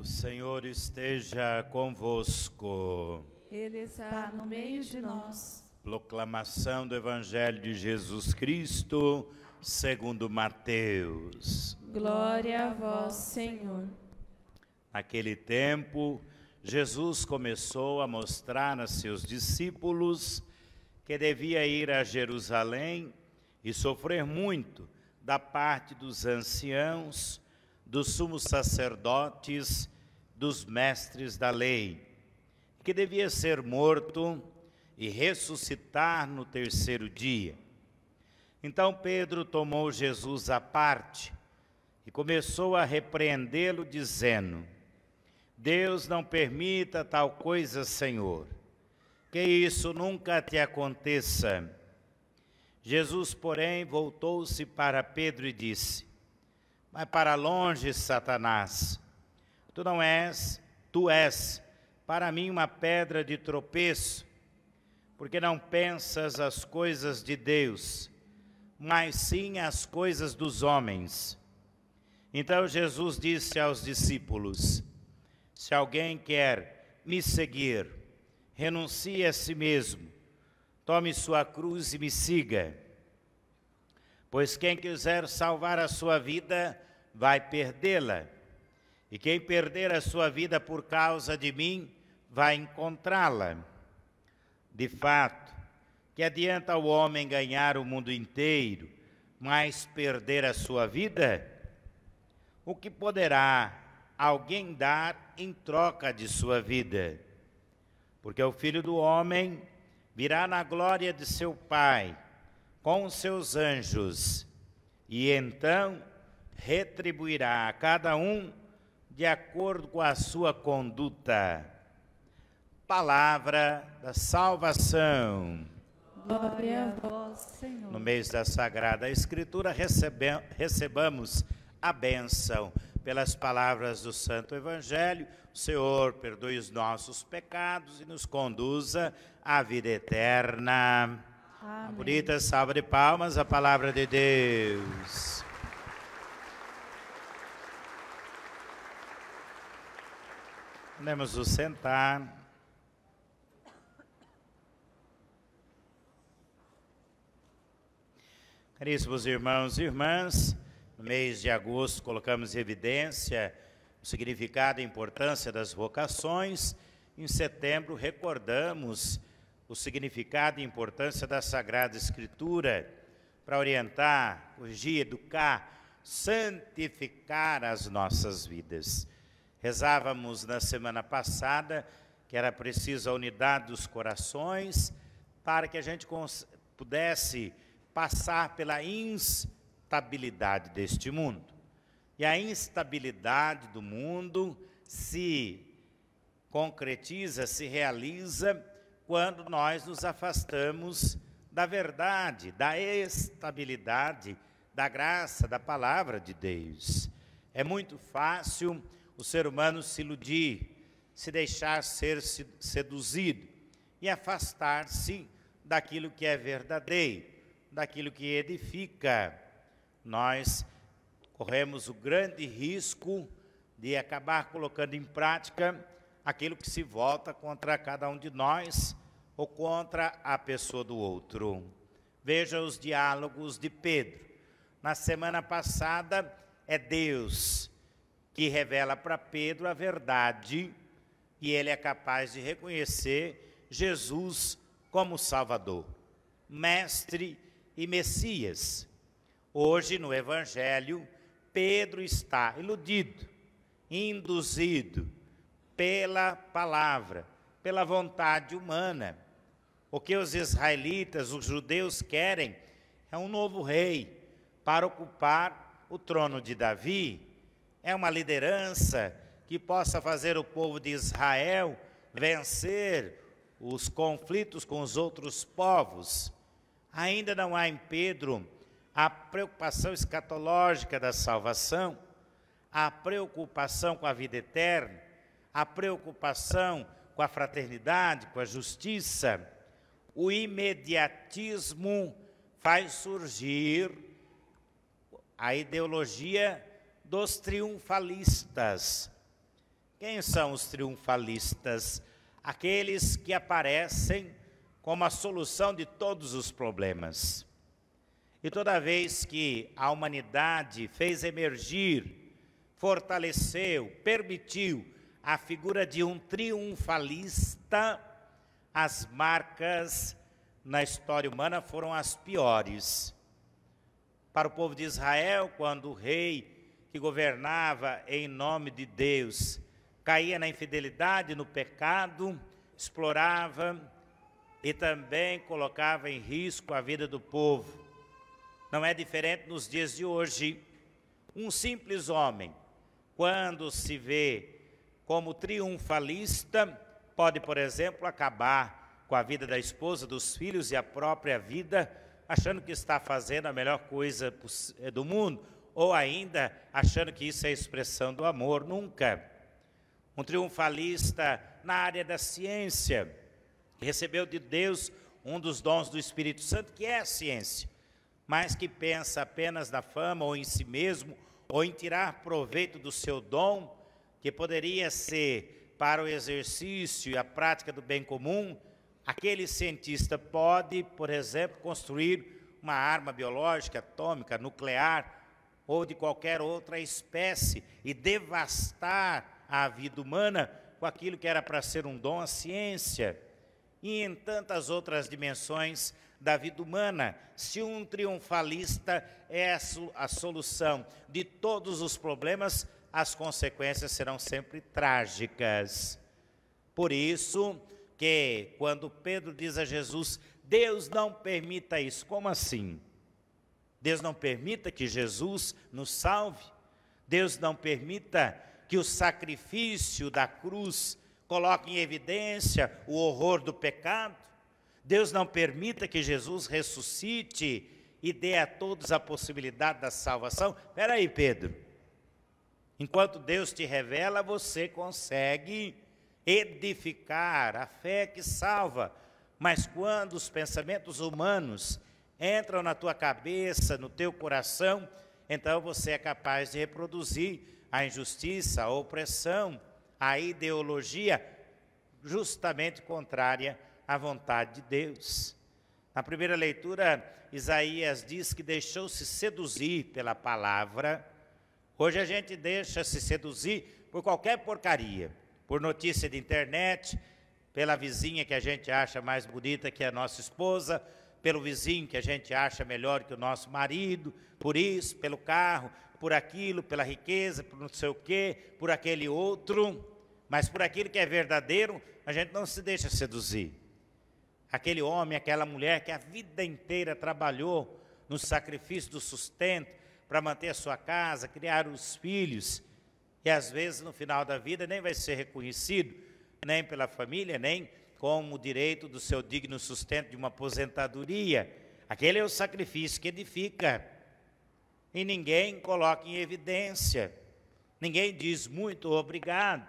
O Senhor esteja convosco. Ele está no meio de nós. Proclamação do Evangelho de Jesus Cristo, segundo Mateus. Glória a vós, Senhor. Naquele tempo, Jesus começou a mostrar a seus discípulos que devia ir a Jerusalém e sofrer muito da parte dos anciãos, dos sumos sacerdotes, dos mestres da lei, que devia ser morto e ressuscitar no terceiro dia. Então Pedro tomou Jesus à parte e começou a repreendê-lo, dizendo: Deus não permita tal coisa, Senhor, que isso nunca te aconteça. Jesus, porém, voltou-se para Pedro e disse: Vai para longe, Satanás. Tu és para mim uma pedra de tropeço, porque não pensas as coisas de Deus, mas sim as coisas dos homens. Então Jesus disse aos discípulos: Se alguém quer me seguir, renuncie a si mesmo, tome sua cruz e me siga. Pois quem quiser salvar a sua vida, vai perdê-la. E quem perder a sua vida por causa de mim, vai encontrá-la. De fato, que adianta o homem ganhar o mundo inteiro, mas perder a sua vida? O que poderá alguém dar em troca de sua vida? Porque o Filho do Homem virá na glória de seu Pai, com os seus anjos, e então retribuirá a cada um de acordo com a sua conduta. Palavra da salvação. Glória a vós, Senhor. No mês da Sagrada Escritura, recebamos a bênção pelas palavras do Santo Evangelho. O Senhor perdoe os nossos pecados e nos conduza à vida eterna. Amém. Uma bonita salva de palmas, a palavra de Deus. Podemos nos sentar. Caríssimos irmãos e irmãs, no mês de agosto colocamos em evidência o significado e a importância das vocações. Em setembro recordamos o significado e importância da Sagrada Escritura para orientar, corrigir, educar, santificar as nossas vidas. Rezávamos na semana passada que era preciso a unidade dos corações para que a gente pudesse passar pela instabilidade deste mundo. E a instabilidade do mundo se concretiza, se realiza quando nós nos afastamos da verdade, da estabilidade, da graça, da palavra de Deus. É muito fácil o ser humano se iludir, se deixar ser seduzido e afastar-se daquilo que é verdadeiro, daquilo que edifica. Nós corremos o grande risco de acabar colocando em prática aquilo que se volta contra cada um de nós ou contra a pessoa do outro. Veja os diálogos de Pedro. Na semana passada, é Deus que revela para Pedro a verdade e ele é capaz de reconhecer Jesus como Salvador, Mestre e Messias. Hoje, no Evangelho, Pedro está iludido, induzido pela palavra, pela vontade humana. O que os israelitas, os judeus querem é um novo rei para ocupar o trono de Davi. É uma liderança que possa fazer o povo de Israel vencer os conflitos com os outros povos. Ainda não há em Pedro a preocupação escatológica da salvação, a preocupação com a vida eterna, a preocupação com a fraternidade, com a justiça. O imediatismo faz surgir a ideologia dos triunfalistas, Quem são os triunfalistas? Aqueles que aparecem como a solução de todos os problemas. E toda vez que a humanidade fez emergir, fortaleceu, permitiu a figura de um triunfalista, as marcas na história humana foram as piores. Para o povo de Israel, quando o rei que governava em nome de Deus caía na infidelidade, no pecado, explorava e também colocava em risco a vida do povo. Não é diferente nos dias de hoje. Um simples homem, quando se vê como triunfalista, pode, por exemplo, acabar com a vida da esposa, dos filhos e a própria vida, achando que está fazendo a melhor coisa do mundo, ou ainda achando que isso é expressão do amor. Nunca. Um triunfalista na área da ciência, recebeu de Deus um dos dons do Espírito Santo, que é a ciência, mas que pensa apenas na fama ou em si mesmo, ou em tirar proveito do seu dom, que poderia ser para o exercício e a prática do bem comum. Aquele cientista pode, por exemplo, construir uma arma biológica, atômica, nuclear, ou de qualquer outra espécie, e devastar a vida humana com aquilo que era para ser um dom, a ciência, e em tantas outras dimensões da vida humana. Se um triunfalista é a solução de todos os problemas, as consequências serão sempre trágicas. Por isso que quando Pedro diz a Jesus, Deus não permita isso. Como assim? Deus não permita que Jesus nos salve? Deus não permita que o sacrifício da cruz coloque em evidência o horror do pecado? Deus não permita que Jesus ressuscite e dê a todos a possibilidade da salvação? Espera aí, Pedro. Enquanto Deus te revela, você consegue edificar a fé que salva. Mas quando os pensamentos humanos entram na tua cabeça, no teu coração, então você é capaz de reproduzir a injustiça, a opressão, a ideologia justamente contrária à vontade de Deus. Na primeira leitura, Isaías diz que deixou-se seduzir pela palavra. Hoje a gente deixa se seduzir por qualquer porcaria, por notícia de internet, pela vizinha que a gente acha mais bonita que a nossa esposa, pelo vizinho que a gente acha melhor que o nosso marido, por isso, pelo carro, por aquilo, pela riqueza, por não sei o quê, por aquele outro, mas por aquilo que é verdadeiro, a gente não se deixa seduzir. Aquele homem, aquela mulher que a vida inteira trabalhou no sacrifício do sustento para manter a sua casa, criar os filhos, e às vezes no final da vida nem vai ser reconhecido, nem pela família, nem com o direito do seu digno sustento de uma aposentadoria. Aquele é o sacrifício que edifica. E ninguém coloca em evidência. Ninguém diz muito obrigado.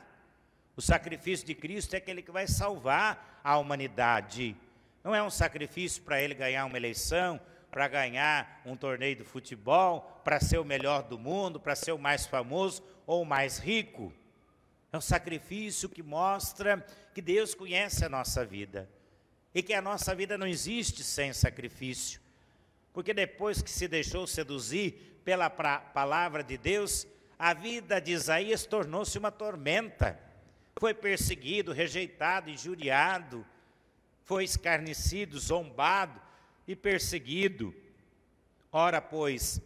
O sacrifício de Cristo é aquele que vai salvar a humanidade. Não é um sacrifício para ele ganhar uma eleição, para ganhar um torneio de futebol, para ser o melhor do mundo, para ser o mais famoso ou o mais rico. É um sacrifício que mostra que Deus conhece a nossa vida e que a nossa vida não existe sem sacrifício. Porque depois que se deixou seduzir pela palavra de Deus, a vida de Isaías tornou-se uma tormenta. Foi perseguido, rejeitado, injuriado, foi escarnecido, zombado e perseguido. Ora, pois,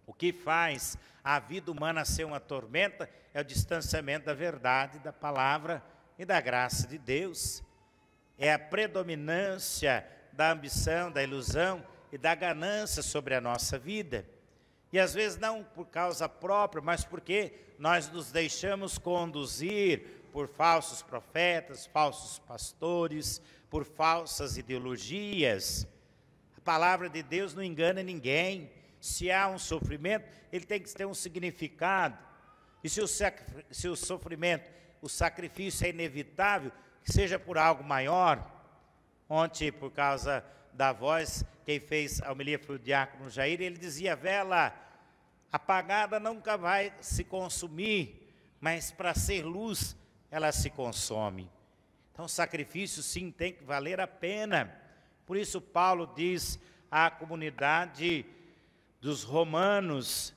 o que faz a vida humana ser uma tormenta é o distanciamento da verdade, da palavra e da graça de Deus. É a predominância da ambição, da ilusão e da ganância sobre a nossa vida. E às vezes não por causa própria, mas porque nós nos deixamos conduzir por falsos profetas, falsos pastores, por falsas ideologias. A palavra de Deus não engana ninguém. Se há um sofrimento, ele tem que ter um significado. E se o sofrimento, o sacrifício é inevitável, que seja por algo maior. Ontem, por causa da voz, quem fez a homilia foi o diácono Jair, ele dizia, vela apagada nunca vai se consumir, mas para ser luz, ela se consome. Então, o sacrifício, sim, tem que valer a pena. Por isso, Paulo diz à comunidade dos romanos,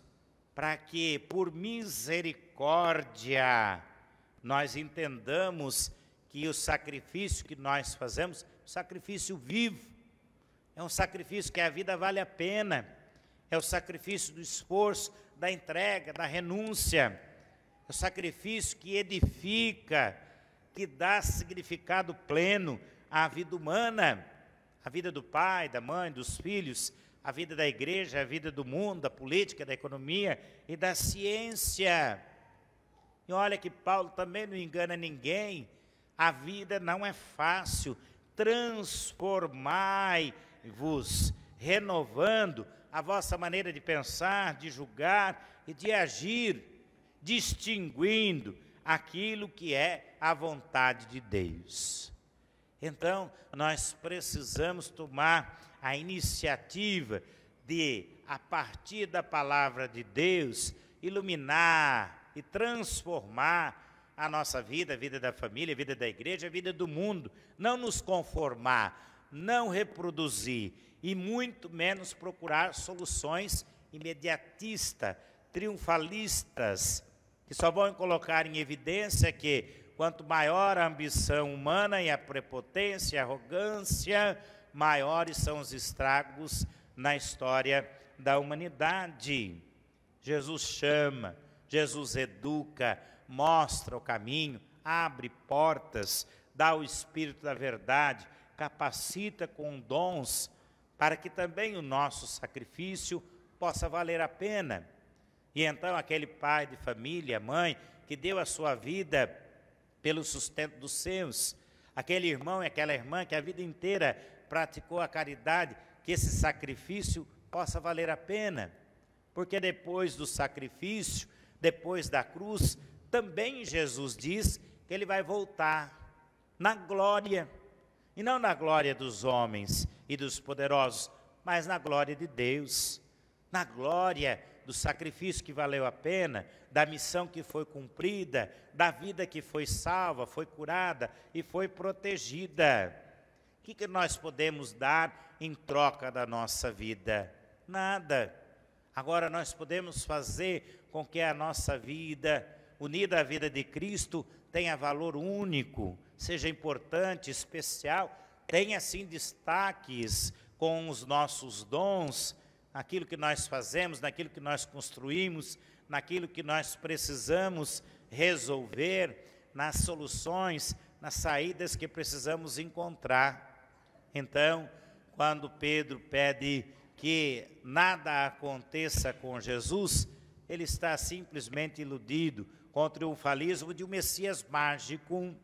para que, por misericórdia, nós entendamos que o sacrifício que nós fazemos, sacrifício vivo, é um sacrifício que a vida vale a pena, é o sacrifício do esforço, da entrega, da renúncia, é o sacrifício que edifica, que dá significado pleno à vida humana, a vida do pai, da mãe, dos filhos, a vida da igreja, a vida do mundo, da política, da economia e da ciência. E olha que Paulo também não engana ninguém, a vida não é fácil. Transformai-vos, renovando a vossa maneira de pensar, de julgar e de agir, distinguindo aquilo que é a vontade de Deus. Então, nós precisamos tomar a iniciativa de, a partir da palavra de Deus, iluminar e transformar a nossa vida, a vida da família, a vida da igreja, a vida do mundo. Não nos conformar, não reproduzir e muito menos procurar soluções imediatistas, triunfalistas, que só vão colocar em evidência que quanto maior a ambição humana e a prepotência, a arrogância, maiores são os estragos na história da humanidade. Jesus chama, Jesus educa, mostra o caminho, abre portas, dá o Espírito da verdade, capacita com dons, para que também o nosso sacrifício possa valer a pena. E então aquele pai de família, mãe, que deu a sua vida pelo sustento dos seus, aquele irmão e aquela irmã que a vida inteira praticou a caridade, que esse sacrifício possa valer a pena, porque depois do sacrifício, depois da cruz, também Jesus diz que ele vai voltar na glória, e não na glória dos homens e dos poderosos, mas na glória de Deus, na glória do sacrifício que valeu a pena, da missão que foi cumprida, da vida que foi salva, foi curada e foi protegida. O que nós podemos dar em troca da nossa vida? Nada. Agora nós podemos fazer com que a nossa vida, unida à vida de Cristo, tenha valor único, seja importante, especial, tenha sim destaques com os nossos dons, naquilo que nós fazemos, naquilo que nós construímos, naquilo que nós precisamos resolver, nas soluções, nas saídas que precisamos encontrar. Então, quando Pedro pede que nada aconteça com Jesus, ele está simplesmente iludido com o triunfalismo de um Messias mágico.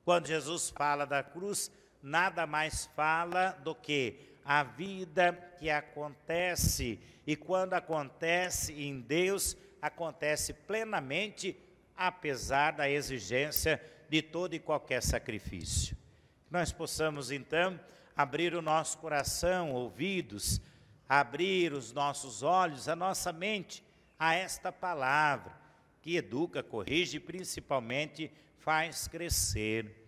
Quando Jesus fala da cruz, nada mais fala do que a vida que acontece, e quando acontece em Deus, acontece plenamente, apesar da exigência de todo e qualquer sacrifício. Nós possamos então abrir o nosso coração, ouvidos, abrir os nossos olhos, a nossa mente a esta palavra, que educa, corrige e principalmente faz crescer.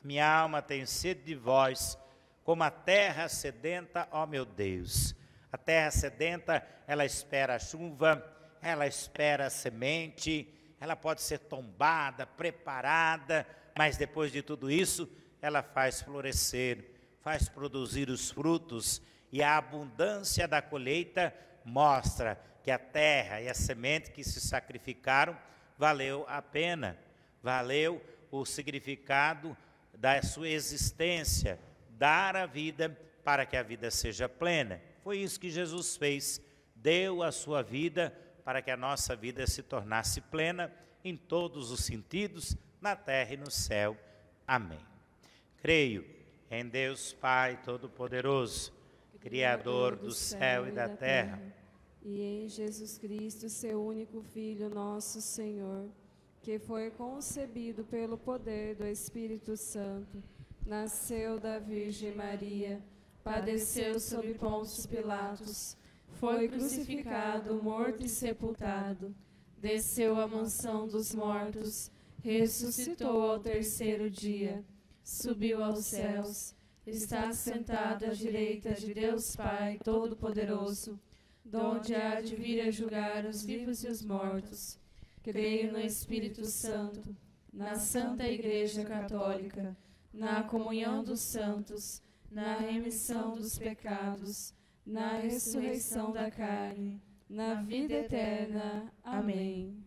Minha alma tem sede de vós, como a terra sedenta, ó meu Deus. A terra sedenta, ela espera a chuva, ela espera a semente, ela pode ser tombada, preparada, mas depois de tudo isso, ela faz florescer, faz produzir os frutos, e a abundância da colheita mostra que a terra e a semente que se sacrificaram valeu a pena, valeu o significado da sua existência, dar a vida para que a vida seja plena. Foi isso que Jesus fez, deu a sua vida para que a nossa vida se tornasse plena em todos os sentidos, na terra e no céu. Amém. Creio em Deus Pai Todo-Poderoso, Criador do céu e da terra, e em Jesus Cristo, seu único Filho, nosso Senhor, que foi concebido pelo poder do Espírito Santo, nasceu da Virgem Maria, padeceu sob Pôncio Pilatos, foi crucificado, morto e sepultado, desceu à mansão dos mortos, ressuscitou ao terceiro dia, subiu aos céus, está sentado à direita de Deus Pai Todo-Poderoso, donde há de vir a julgar os vivos e os mortos. Creio no Espírito Santo, na Santa Igreja Católica, na comunhão dos santos, na remissão dos pecados, na ressurreição da carne, na vida eterna. Amém.